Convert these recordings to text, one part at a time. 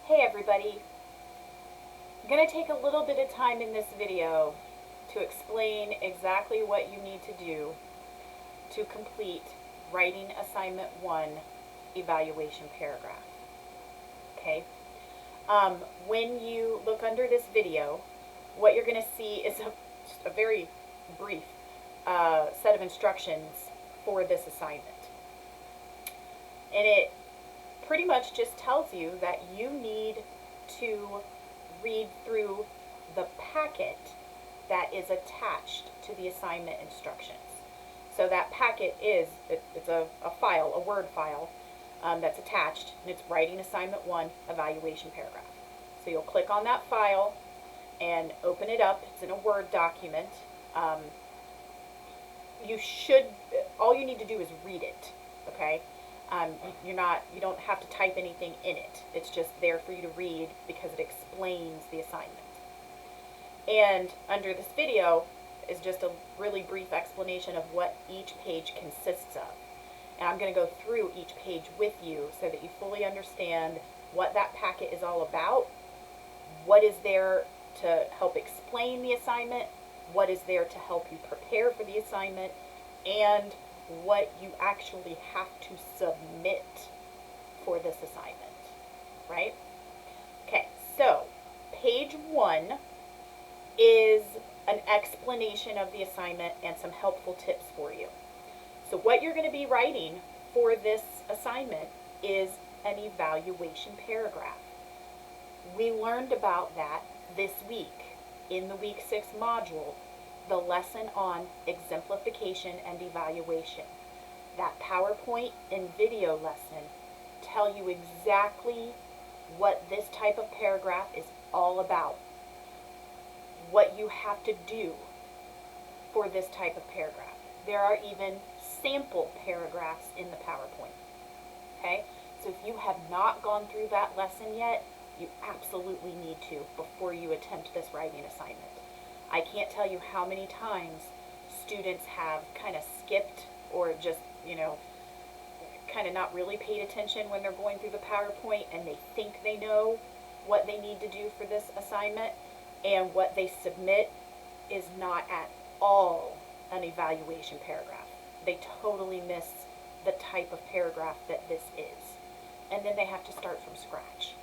Hey everybody, I'm going to take a little bit of time in this video to explain exactly what you need to do to complete Writing Assignment 1 Evaluation Paragraph. Okay? When you look under this video, what you're going to see is just a very brief set of instructions for this assignment. And it pretty much just tells you that you need to read through the packet that is attached to the assignment instructions. So that packet is, it's a file, a Word file that's attached, and it's Writing Assignment 1 Evaluation Paragraph. So you'll click on that file and open it up. It's in a Word document. All you need to do is read it, okay? You don't have to type anything in it. It's just there for you to read because it explains the assignment. And under this video is just a really brief explanation of what each page consists of. And I'm going to go through each page with you so that you fully understand what that packet is all about, what is there to help explain the assignment, what is there to help you prepare for the assignment, and what you actually have to submit for this assignment, right? Okay, so page 1 is an explanation of the assignment and some helpful tips for you. So what you're going to be writing for this assignment is an evaluation paragraph. We learned about that this week in the week 6 module, the lesson on exemplification and evaluation. That PowerPoint and video lesson tell you exactly what this type of paragraph is all about, what you have to do for this type of paragraph. There are even sample paragraphs in the PowerPoint. Okay? So if you have not gone through that lesson yet, you absolutely need to before you attempt this writing assignment. I can't tell you how many times students have kind of skipped or just, kind of not really paid attention when they're going through the PowerPoint and they think they know what they need to do for this assignment, and what they submit is not at all an evaluation paragraph. They totally miss the type of paragraph that this is. And then they have to start from scratch.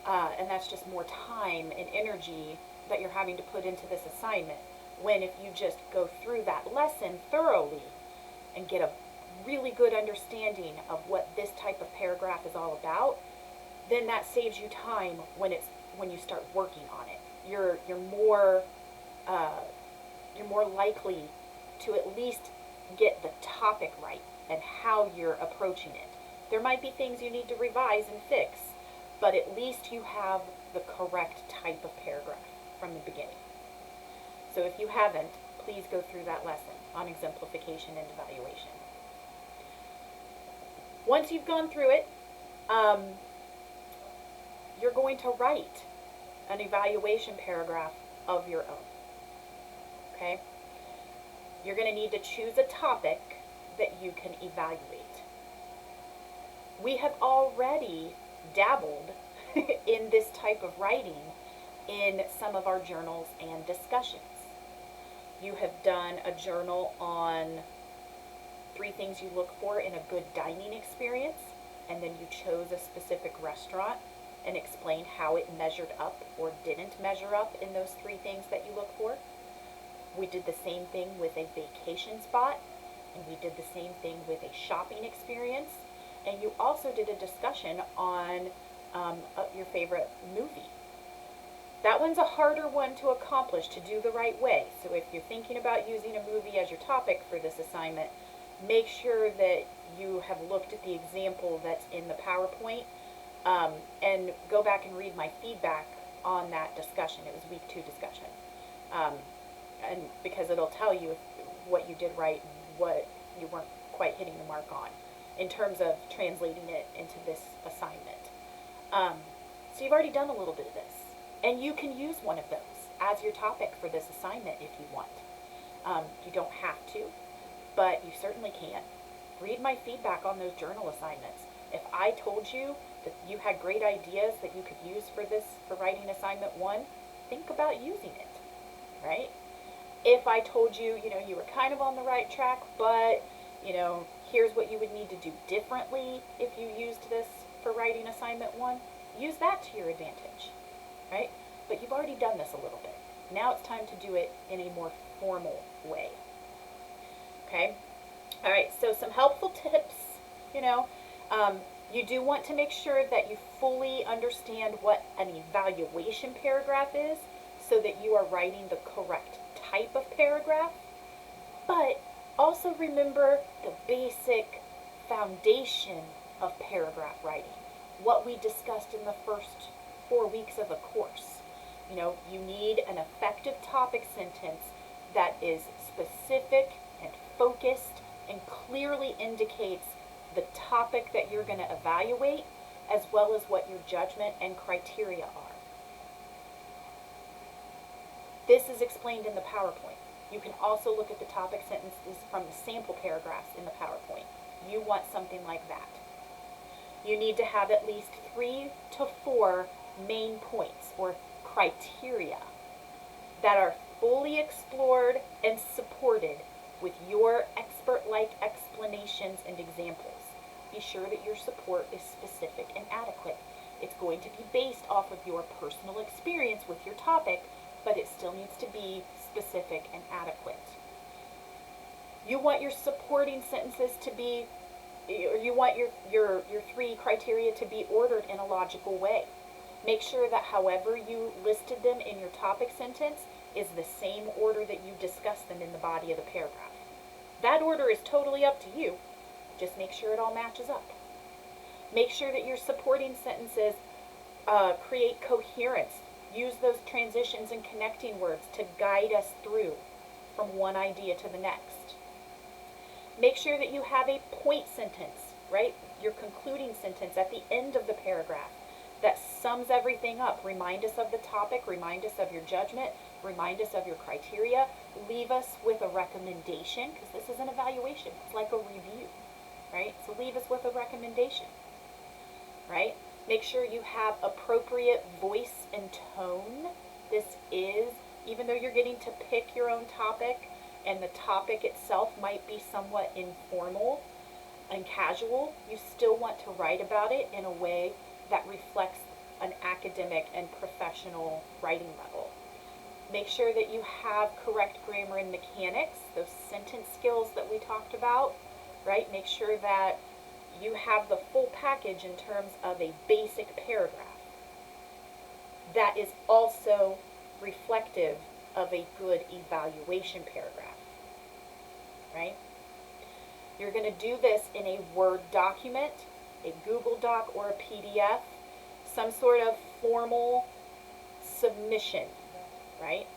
And that's just more time and energy that you're having to put into this assignment, when if you just go through that lesson thoroughly and get a really good understanding of what this type of paragraph is all about, then that saves you time when you start working on it. You're more likely to at least get the topic right and how you're approaching it. There might be things you need to revise and fix, but at least you have the correct type of paragraph from the beginning. So if you haven't, please go through that lesson on exemplification and evaluation. Once you've gone through it, you're going to write an evaluation paragraph of your own. Okay? You're going to need to choose a topic that you can evaluate. We have already dabbled in this type of writing in some of our journals and discussions. You have done a journal on 3 things you look for in a good dining experience, and then you chose a specific restaurant and explained how it measured up or didn't measure up in those 3 things that you look for. We did the same thing with a vacation spot, and we did the same thing with a shopping experience, and you also did a discussion on your favorite movie. That one's a harder one to accomplish, to do the right way. So if you're thinking about using a movie as your topic for this assignment, make sure that you have looked at the example that's in the PowerPoint, and go back and read my feedback on that discussion. It was week 2 discussion. And because it'll tell you what you did right and what you weren't quite hitting the mark on in terms of translating it into this assignment. So you've already done a little bit of this. And you can use one of those as your topic for this assignment if you want. You don't have to, but you certainly can. Read my feedback on those journal assignments. If I told you that you had great ideas that you could use for this, for writing assignment 1, think about using it, right? If I told you, you were kind of on the right track, but, here's what you would need to do differently if you used this for writing assignment 1, use that to your advantage, right? But you've already done this a little bit. Now it's time to do it in a more formal way. Okay? All right, so some helpful tips, you do want to make sure that you fully understand what an evaluation paragraph is so that you are writing the correct type of paragraph. But also remember the basic foundation of paragraph writing, what we discussed in the first 4 weeks of a course. You need an effective topic sentence that is specific and focused and clearly indicates the topic that you're going to evaluate, as well as what your judgment and criteria are. This is explained in the PowerPoint. You can also look at the topic sentences from the sample paragraphs in the PowerPoint. You want something like that. You need to have at least 3 to 4 main points or criteria that are fully explored and supported with your expert-like explanations and examples. Be sure that your support is specific and adequate. It's going to be based off of your personal experience with your topic, but it still needs to be specific and adequate. You want your supporting sentences to be, or you want your 3 criteria to be ordered in a logical way. Make sure that however you listed them in your topic sentence is the same order that you discussed them in the body of the paragraph. That order is totally up to you. Just make sure it all matches up. Make sure that your supporting sentences create coherence. Use those transitions and connecting words to guide us through from one idea to the next. Make sure that you have a point sentence, right? Your concluding sentence at the end of the paragraph that sums everything up. Remind us of the topic, remind us of your judgment, remind us of your criteria, leave us with a recommendation, because this is an evaluation. It's like a review, right? So leave us with a recommendation, right? Make sure you have appropriate voice and tone. This is, even though you're getting to pick your own topic, and the topic itself might be somewhat informal and casual, you still want to write about it in a way that reflects an academic and professional writing level. Make sure that you have correct grammar and mechanics, those sentence skills that we talked about, right? Make sure that you have the full package in terms of a basic paragraph that is also reflective of a good evaluation paragraph, right? You're going to do this in a Word document, a Google Doc, or a PDF, some sort of formal submission, right?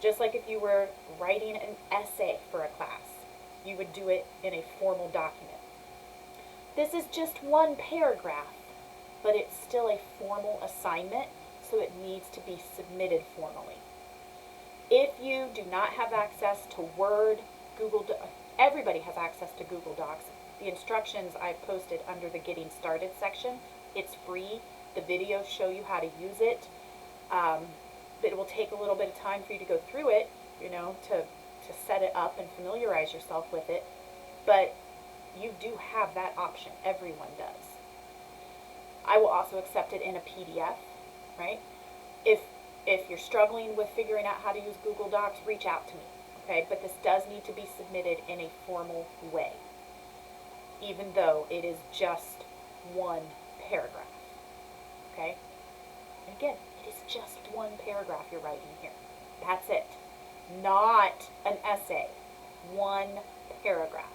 Just like if you were writing an essay for a class, you would do it in a formal document. This is just one paragraph, but it's still a formal assignment, so it needs to be submitted formally. If you do not have access to Word, everybody has access to Google Docs. The instructions I've posted under the Getting Started section. It's free. The videos show you how to use it. It will take a little bit of time for you to go through it, to set it up and familiarize yourself with it. But you do have that option. Everyone does. I will also accept it in a PDF, right? If you're struggling with figuring out how to use Google Docs, reach out to me, okay? But this does need to be submitted in a formal way, even though it is just one paragraph, okay? And again, it is just one paragraph you're writing here. That's it. Not an essay. One paragraph.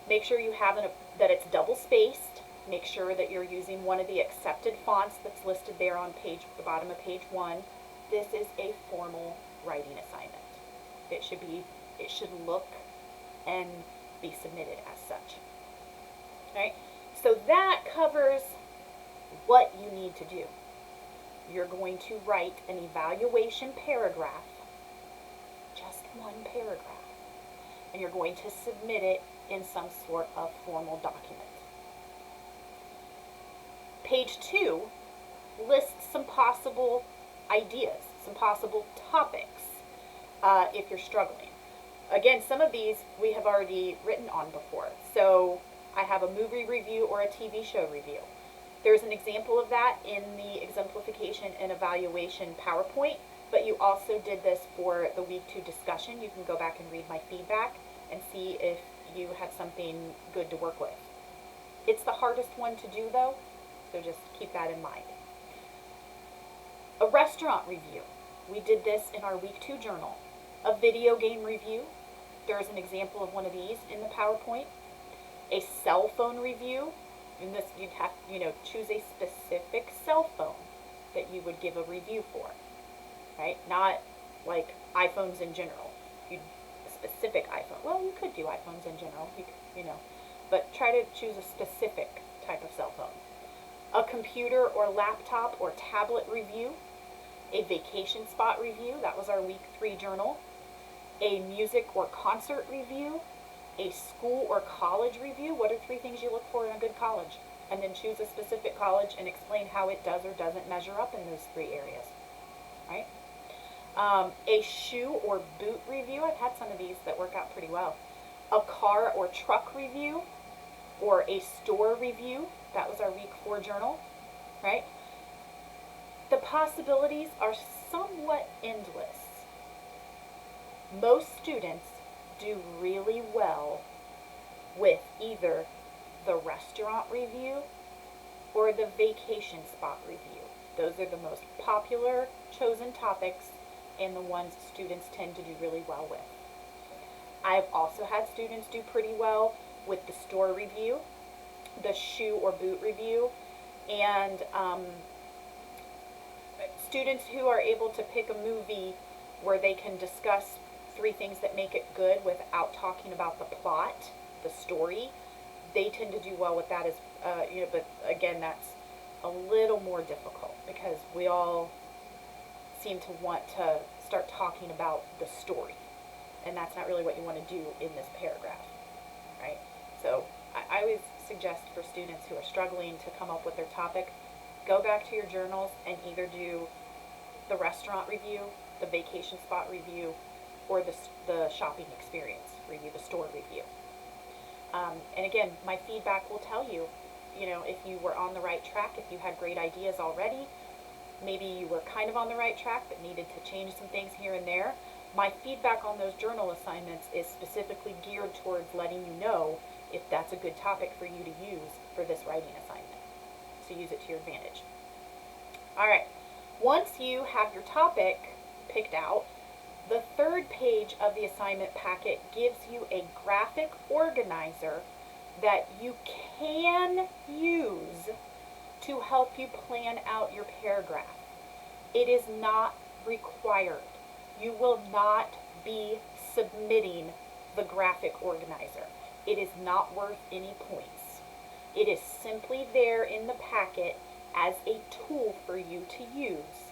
Make sure you have that it's double spaced. Make sure that you're using one of the accepted fonts that's listed there on the bottom of page 1. This is a formal writing assignment. It should look and be submitted as such. Alright, so that covers what you need to do. You're going to write an evaluation paragraph, just one paragraph, and you're going to submit it in some sort of formal document. Page 2 lists some possible ideas, some possible topics if you're struggling. Again, some of these we have already written on before. So I have a movie review or a TV show review. There's an example of that in the exemplification and evaluation PowerPoint, but you also did this for the week 2 discussion. You can go back and read my feedback and see if you had something good to work with. It's the hardest one to do though, so just keep that in mind. A restaurant review. We did this in our week 2 journal. A video game review. There's an example of one of these in the PowerPoint. A cell phone review. In this, you'd have, choose a specific cell phone that you would give a review for, right? Not like iPhones in general. A specific iPhone. Well, you could do iPhones in general, but try to choose a specific type of cell phone. A computer or laptop or tablet review. A vacation spot review. That was our week 3 journal. A music or concert review. A school or college review. What are 3 things you look for in a good college? And then choose a specific college and explain how it does or doesn't measure up in those 3 areas. Right? A shoe or boot review. I've had some of these that work out pretty well. A car or truck review. Or a store review. That was our week 4 journal. Right? The possibilities are somewhat endless. Most students do really well with either the restaurant review or the vacation spot review. Those are the most popular chosen topics and the ones students tend to do really well with. I've also had students do pretty well with the store review, the shoe or boot review, and students who are able to pick a movie where they can discuss 3 things that make it good without talking about the plot, the story, they tend to do well with that as, but again, that's a little more difficult because we all seem to want to start talking about the story, and that's not really what you want to do in this paragraph, right? So I always suggest for students who are struggling to come up with their topic, go back to your journals and either do the restaurant review, the vacation spot review, or the shopping experience review, the store review. And again, my feedback will tell you, if you were on the right track, if you had great ideas already, maybe you were kind of on the right track but needed to change some things here and there. My feedback on those journal assignments is specifically geared towards letting you know if that's a good topic for you to use for this writing assignment. So use it to your advantage. All right, once you have your topic picked out, the 3rd page of the assignment packet gives you a graphic organizer that you can use to help you plan out your paragraph. It is not required. You will not be submitting the graphic organizer. It is not worth any points. It is simply there in the packet as a tool for you to use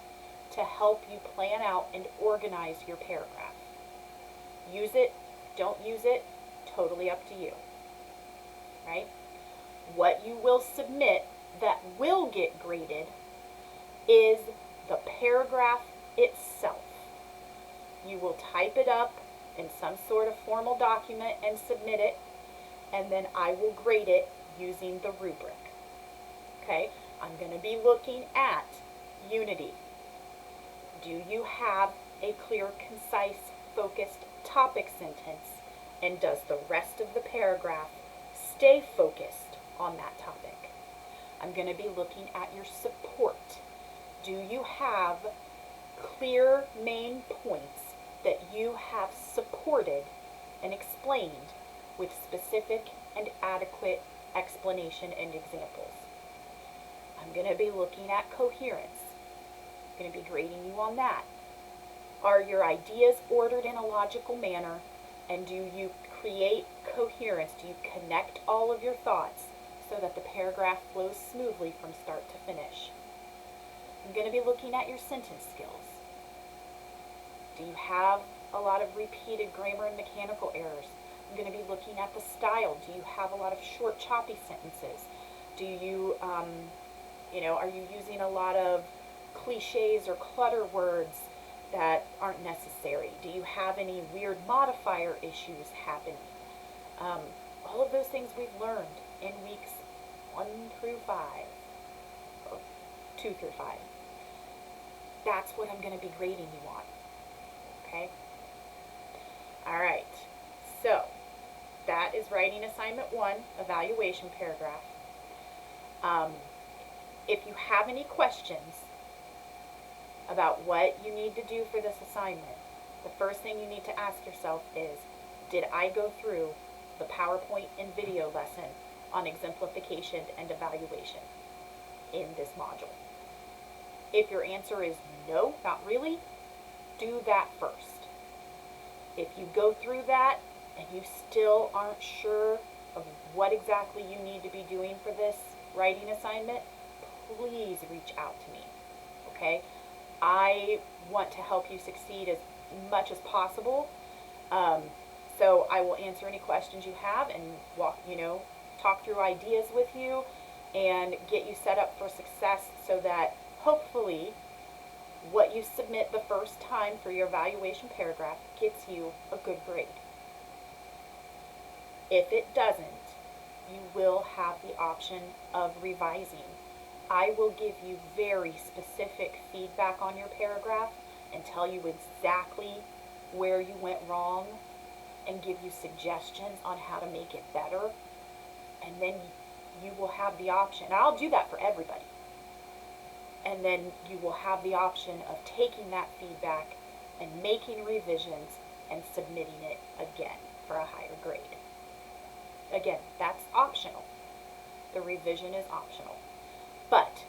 to help you plan out and organize your paragraph. Use it, don't use it, totally up to you, right? What you will submit that will get graded is the paragraph itself. You will type it up in some sort of formal document and submit it, and then I will grade it using the rubric. Okay, I'm going to be looking at unity. Do you have a clear, concise, focused topic sentence? And does the rest of the paragraph stay focused on that topic? I'm going to be looking at your support. Do you have clear main points that you have supported and explained with specific and adequate explanation and examples? I'm going to be looking at coherence. I'm going to be grading you on that. Are your ideas ordered in a logical manner, and do you create coherence? Do you connect all of your thoughts so that the paragraph flows smoothly from start to finish? I'm going to be looking at your sentence skills. Do you have a lot of repeated grammar and mechanical errors? I'm going to be looking at the style. Do you have a lot of short, choppy sentences? Do you You know, are you using a lot of cliches or clutter words that aren't necessary? Do you have any weird modifier issues happening? Um, all of those things we've learned in weeks 1 through 5, or 2 through 5. That's what I'm going to be grading you on. Okay? All right. So, that is writing assignment 1, evaluation paragraph. If you have any questions about what you need to do for this assignment, the first thing you need to ask yourself is, did I go through the PowerPoint and video lesson on exemplification and evaluation in this module? If your answer is no, not really, do that first. If you go through that and you still aren't sure of what exactly you need to be doing for this writing assignment, please reach out to me, okay? I want to help you succeed as much as possible. So I will answer any questions you have and talk through ideas with you and get you set up for success so that hopefully what you submit the first time for your evaluation paragraph gets you a good grade. If it doesn't, you will have the option of revising. I will give you very specific feedback on your paragraph and tell you exactly where you went wrong and give you suggestions on how to make it better. And then you will have the option, and I'll do that for everybody. And then you will have the option of taking that feedback and making revisions and submitting it again for a higher grade. Again, that's optional. The revision is optional. But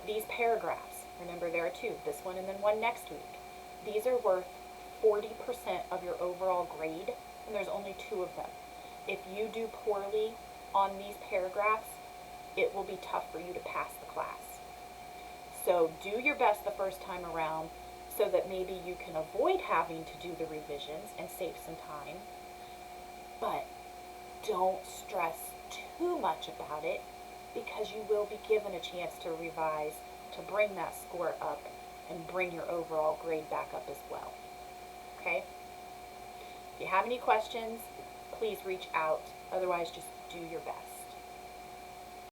these paragraphs, remember there are 2, this one and then one next week, these are worth 40% of your overall grade, and there's only 2 of them. If you do poorly on these paragraphs, it will be tough for you to pass the class. So do your best the first time around so that maybe you can avoid having to do the revisions and save some time. But don't stress too much about it, because you will be given a chance to revise to bring that score up and bring your overall grade back up as well. Okay? If you have any questions, please reach out. Otherwise, just do your best.